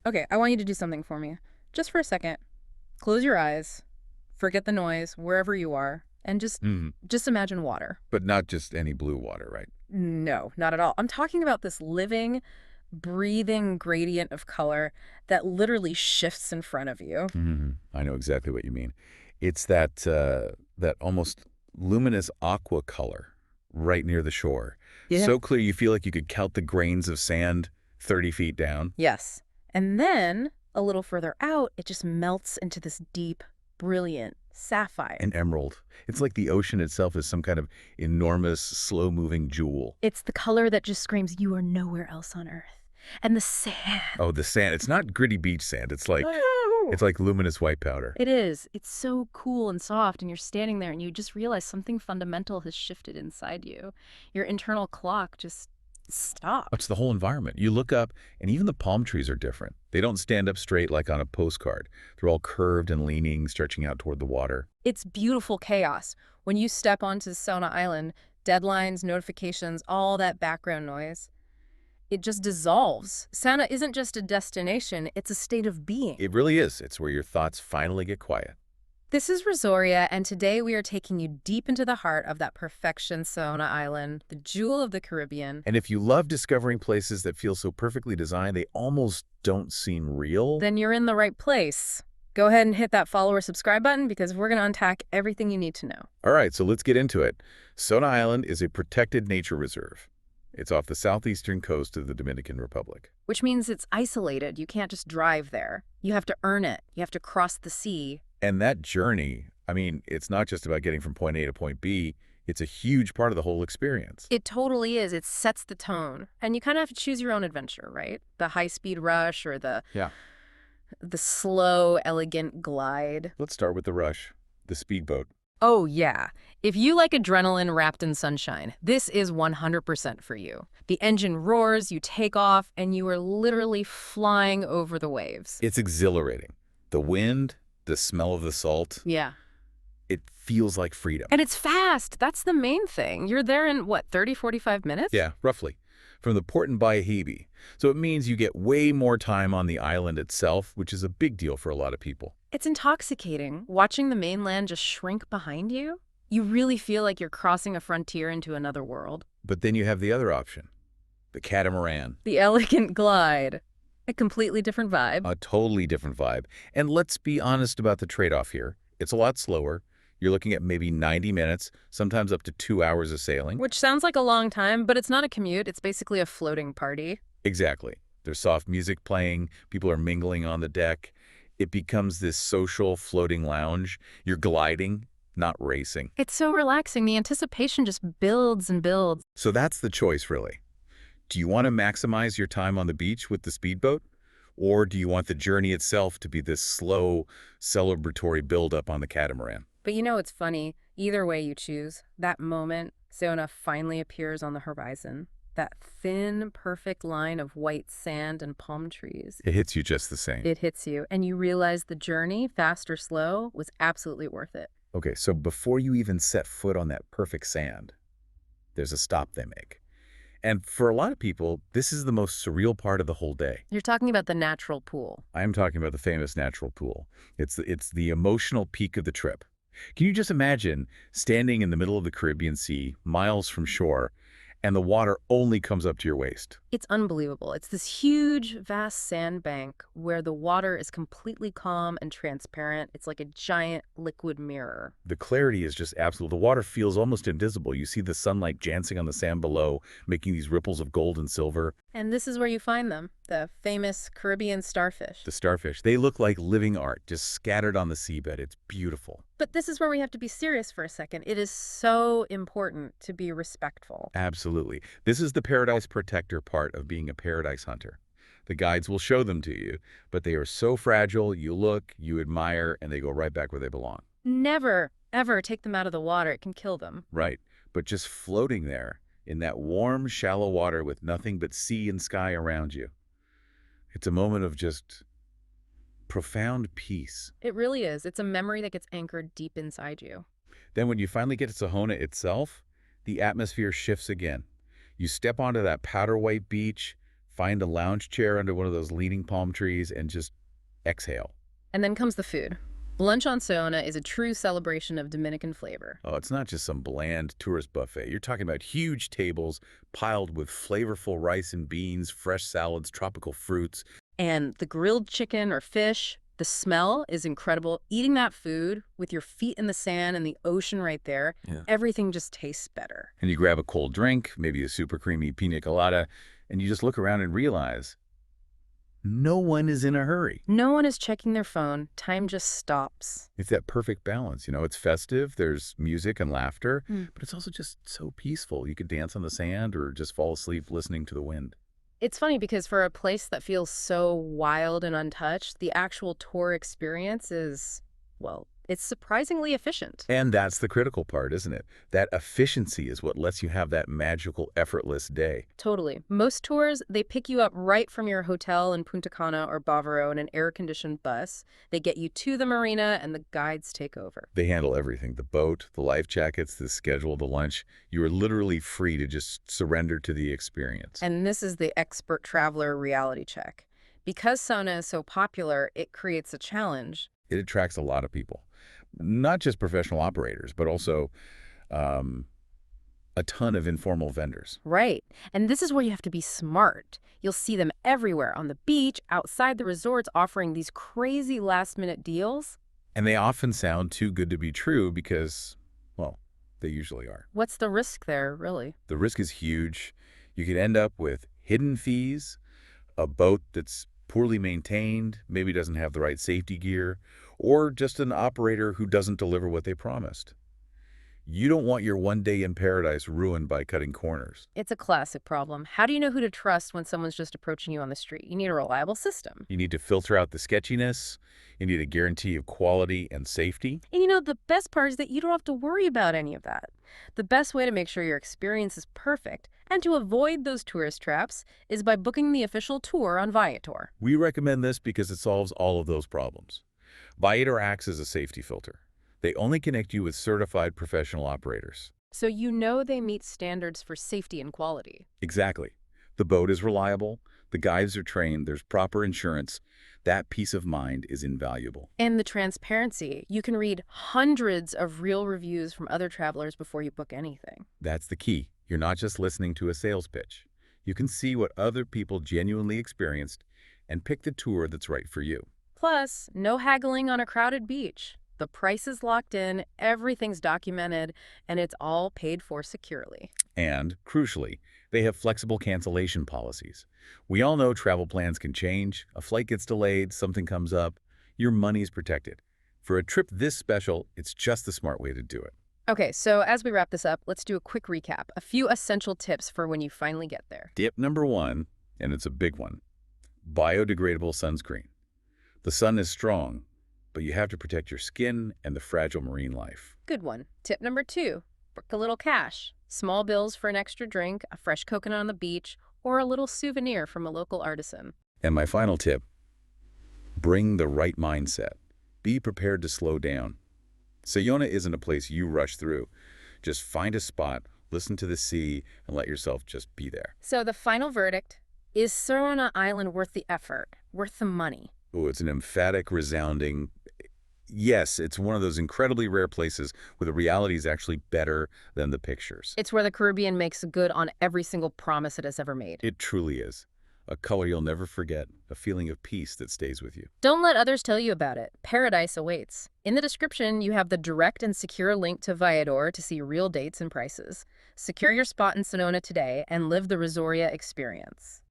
Okay, I want you to do something for me. Just for a second. Close your eyes, forget the noise, wherever you are, and just Hmm. just imagine water. But not just any blue water, right? No, not at all. I'm talking about this living, breathing gradient of color that literally shifts in front of you. I know exactly what you mean. It's that almost luminous aqua color right near the shore. Yeah. So clear you feel like you could count the grains of sand 30 feet down. Yes. And then, a little further out, it just melts into this deep, brilliant sapphire. An emerald. It's like the ocean itself is some kind of enormous, slow-moving jewel. It's the color that just screams, you are nowhere else on Earth. And the sand. Oh, the sand. It's not gritty beach sand. It's like Oh. it's like luminous white powder. It is. It's so cool and soft, and you're standing there and you just realize something fundamental has shifted inside you. Your internal clock just It's stopped. the whole environment. You look up, and even the palm trees are different. They don't stand up straight like on a postcard. They're all curved and leaning, stretching out toward the water. It's beautiful chaos. When you step onto Saona Island, deadlines, notifications, all that background noise, it just dissolves. Sauna isn't just a destination, it's a state of being. It really is. It's where your thoughts finally get quiet. This is Rosoria, and today we are taking you deep into the heart of that perfection Saona Island, the jewel of the Caribbean. And if you love discovering places that feel so perfectly designed, they almost don't seem real. Then you're in the right place. Go ahead and hit that follow or subscribe button because we're going to unpack everything you need to know. All right, so let's get into it. Saona Island is a protected nature reserve. It's off the southeastern coast of the Dominican Republic. Which means it's isolated. You can't just drive there. You have to earn it. You have to cross the sea. And that journey, I mean, it's not just about getting from point A to point B. It's a huge part of the whole experience. It totally is. It sets the tone. And you kind of have to choose your own adventure, right? The high-speed rush or Yeah. the slow, elegant glide. Let's start with the rush, the speedboat. Oh, yeah. If you like adrenaline wrapped in sunshine, this is 100% for you. The engine roars, you take off, and you are literally flying over the waves. It's exhilarating. The wind, the smell of the salt, Yeah. it feels like freedom. And it's fast. That's the main thing. You're there in, what, 30, 45 minutes? Yeah, roughly. From the port in Bayahíbe. So it means you get way more time on the island itself, which is a big deal for a lot of people. It's intoxicating. Watching the mainland just shrink behind you, you really feel like you're crossing a frontier into another world. But then you have the other option, the catamaran. The elegant glide. A completely different vibe. A totally different vibe. And let's be honest about the trade-off here. It's a lot slower. You're looking at maybe 90 minutes, sometimes up to 2 hours of sailing. Which sounds like a long time, but it's not a commute. It's basically a floating party. Exactly. There's soft music playing. People are mingling on the deck. It becomes this social floating lounge. You're gliding, not racing. It's so relaxing. The anticipation just builds and builds. So that's the choice, really. Do you want to maximize your time on the beach with the speedboat? Or do you want the journey itself to be this slow, celebratory build-up on the catamaran? But you know what's funny? Either way you choose, that moment Saona finally appears on the horizon. That thin, perfect line of white sand and palm trees. It hits you just the same. It hits you, and you realize the journey, fast or slow, was absolutely worth it. Okay, so before you even set foot on that perfect sand, there's a stop they make. And for a lot of people, this is the most surreal part of the whole day. You're talking about the natural pool. I am talking about the famous natural pool. It's the emotional peak of the trip. Can you just imagine standing in the middle of the Caribbean Sea, miles from shore, and the water only comes up to your waist? It's unbelievable. It's this huge, vast sandbank where the water is completely calm and transparent. It's like a giant liquid mirror. The clarity is just absolute. The water feels almost invisible. You see the sunlight dancing on the sand below, making these ripples of gold and silver. And this is where you find them, the famous Caribbean starfish. The starfish, they look like living art, just scattered on the seabed. It's beautiful. But this is where we have to be serious for a second. It is so important to be respectful. Absolutely. This is the paradise protector part of being a paradise hunter. The guides will show them to you, but they are so fragile, you look, you admire, and they go right back where they belong. Never, ever take them out of the water. It can kill them. Right. But just floating there in that warm, shallow water with nothing but sea and sky around you. It's a moment of just profound peace. It really is. It's a memory that gets anchored deep inside you. Then when you finally get to Saona itself, the atmosphere shifts again. You step onto that powder white beach, Find a lounge chair under one of those leaning palm trees and just exhale. And then comes the food. Lunch on Saona is a true celebration of Dominican flavor. Oh, it's not just some bland tourist buffet. You're talking about huge tables piled with flavorful rice and beans, fresh salads, tropical fruits. And the grilled chicken or fish, the smell is incredible. Eating that food with your feet in the sand and the ocean right there, Yeah. everything just tastes better. And you grab a cold drink, maybe a super creamy pina colada, and you just look around and realize no one is in a hurry. No one is checking their phone. Time just stops. It's that perfect balance. It's festive, there's music and laughter, Mm. but it's also just so peaceful. You could dance on the sand or just fall asleep listening to the wind. It's funny because for a place that feels so wild and untouched, the actual tour experience is, well, it's surprisingly efficient. And that's the critical part, isn't it? That efficiency is what lets you have that magical, effortless day. Totally. Most tours, they pick you up right from your hotel in Punta Cana or Bavaro in an air-conditioned bus. They get you to the marina and the guides take over. They handle everything, the boat, the life jackets, the schedule, the lunch. You are literally free to just surrender to the experience. And this is the expert traveler reality check. Because sauna is so popular, it creates a challenge. It attracts a lot of people. Not just professional operators, but also a ton of informal vendors. Right. And this is where you have to be smart. You'll see them everywhere on the beach, outside the resorts, offering these crazy last-minute deals. And they often sound too good to be true because, well, they usually are. What's the risk there, really? The risk is huge. You could end up with hidden fees, a boat that's poorly maintained, maybe doesn't have the right safety gear, or just an operator who doesn't deliver what they promised. You don't want your one day in paradise ruined by cutting corners. It's a classic problem. How do you know who to trust when someone's just approaching you on the street? You need a reliable system. You need to filter out the sketchiness. You need a guarantee of quality and safety. And the best part is that you don't have to worry about any of that. The best way to make sure your experience is perfect and to avoid those tourist traps is by booking the official tour on Viator. We recommend this because it solves all of those problems. Viator acts as a safety filter. They only connect you with certified professional operators. So they meet standards for safety and quality. Exactly. The boat is reliable, the guides are trained, there's proper insurance. That peace of mind is invaluable. And the transparency. You can read hundreds of real reviews from other travelers before you book anything. That's the key. You're not just listening to a sales pitch. You can see what other people genuinely experienced and pick the tour that's right for you. Plus, no haggling on a crowded beach. The price is locked in, everything's documented, and it's all paid for securely. And, crucially, they have flexible cancellation policies. We all know travel plans can change. A flight gets delayed, something comes up. Your money's protected. For a trip this special, it's just the smart way to do it. Okay, so as we wrap this up, let's do a quick recap. A few essential tips for when you finally get there. Tip number 1, and it's a big one, biodegradable sunscreen. The sun is strong, but you have to protect your skin and the fragile marine life. Good one. Tip number 2, book a little cash. Small bills for an extra drink, a fresh coconut on the beach, or a little souvenir from a local artisan. And my final tip, bring the right mindset. Be prepared to slow down. Saona isn't a place you rush through. Just find a spot, listen to the sea, and let yourself just be there. So the final verdict, is Saona Island worth the effort, worth the money? Oh, it's an emphatic, resounding yes. It's one of those incredibly rare places where the reality is actually better than the pictures. It's where the Caribbean makes good on every single promise it has ever made. It truly is. A color you'll never forget, a feeling of peace that stays with you. Don't let others tell you about it. Paradise awaits. In the description, you have the direct and secure link to Viator to see real dates and prices. Secure your spot in Saona today and live the Resortia experience.